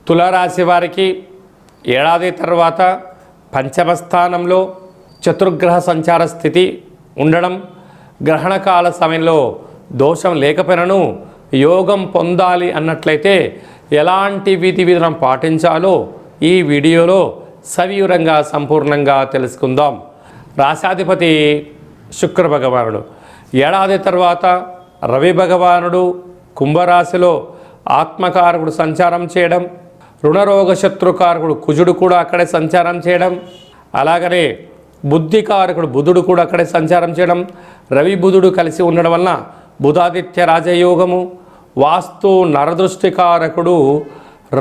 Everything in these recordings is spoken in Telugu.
తులారాశి వారికి ఏడాది తర్వాత పంచమ స్థానంలో చతుర్గ్రహ సంచార స్థితి ఉండడం, గ్రహణకాల సమయంలో దోషం లేకపోయినను యోగం పొందాలి అన్నట్లయితే ఎలాంటి విధి విధానం పాటించాలో ఈ వీడియోలో సవివరంగా సంపూర్ణంగా తెలుసుకుందాం. రాశాధిపతి శుక్ర భగవానుడు, ఏడాది తర్వాత రవి భగవానుడు కుంభరాశిలో ఆత్మకారకుడు సంచారం చేయడం, రుణరోగ శత్రుకారకుడు కుజుడు కూడా అక్కడే సంచారం చేయడం, అలాగనే బుద్ధికారకుడు బుధుడు కూడా అక్కడే సంచారం చేయడం, రవి బుధుడు కలిసి ఉండడం వలన బుధాదిత్య రాజయోగము, వాస్తు నరదృష్టికారకుడు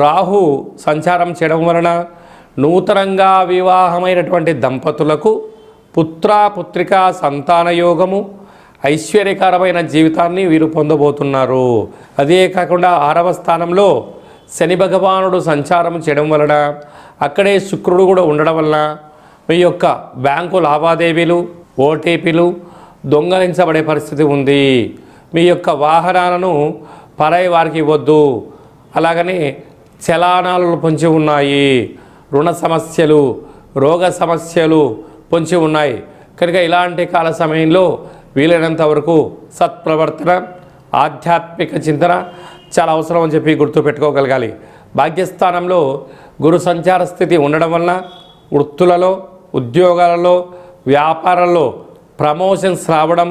రాహు సంచారం చేయడం వలన నూతనంగా వివాహమైనటువంటి దంపతులకు పుత్రికా సంతాన యోగము, ఐశ్వర్యకరమైన జీవితాన్ని వీరు పొందబోతున్నారు. అదే కాకుండా 6వ స్థానంలో శని భగవానుడు సంచారం చేయడం వలన, అక్కడే శుక్రుడు కూడా ఉండడం వలన మీ యొక్క బ్యాంకు లావాదేవీలు, ఓటీపీలు దొంగలించబడే పరిస్థితి ఉంది. మీ యొక్క వాహనాలను పరాయి వారికి ఇవ్వద్దు. అలాగనే చలానాలు పొంచి ఉన్నాయి, రుణ సమస్యలు, రోగ సమస్యలు పొంచి ఉన్నాయి. కనుక ఇలాంటి కాల సమయంలో వీలైనంత వరకు సత్ప్రవర్తన, ఆధ్యాత్మిక చింతన చాలా అవసరం అని చెప్పి గుర్తుపెట్టుకోగలగాలి. భాగ్యస్థానంలో గురు సంచార స్థితి ఉండడం వలన వృత్తులలో, ఉద్యోగాలలో, వ్యాపారాల్లో ప్రమోషన్స్ రావడం,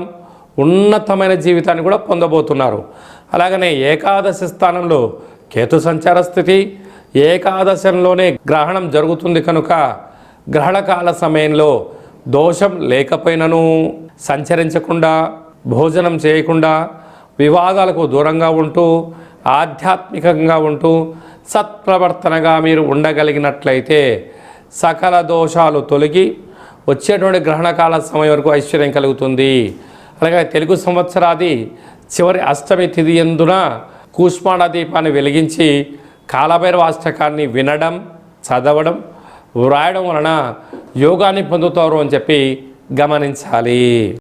ఉన్నతమైన జీవితాన్ని కూడా పొందబోతున్నారు. అలాగనే ఏకాదశి స్థానంలో కేతు సంచార స్థితి, ఏకాదశంలోనే గ్రహణం జరుగుతుంది కనుక గ్రహణకాల సమయంలో దోషం లేకపోయినను సంచరించకుండా, భోజనం చేయకుండా, వివాదాలకు దూరంగా ఉంటూ, ఆధ్యాత్మికంగా ఉంటూ సత్ప్రవర్తనగా మీరు ఉండగలిగినట్లయితే సకల దోషాలు తొలగి వచ్చేటువంటి గ్రహణకాల సమయం వరకు ఐశ్వర్యం కలుగుతుంది. అలాగే తెలుగు సంవత్సరాది చివరి అష్టమి తిథి యందున కూష్మాండ దీపాన్ని వెలిగించి కాలభైరవ అష్టకాన్ని వినడం, చదవడం, వ్రాయడం వలన యోగాన్ని పొందుతారు అని చెప్పి గమనించాలి.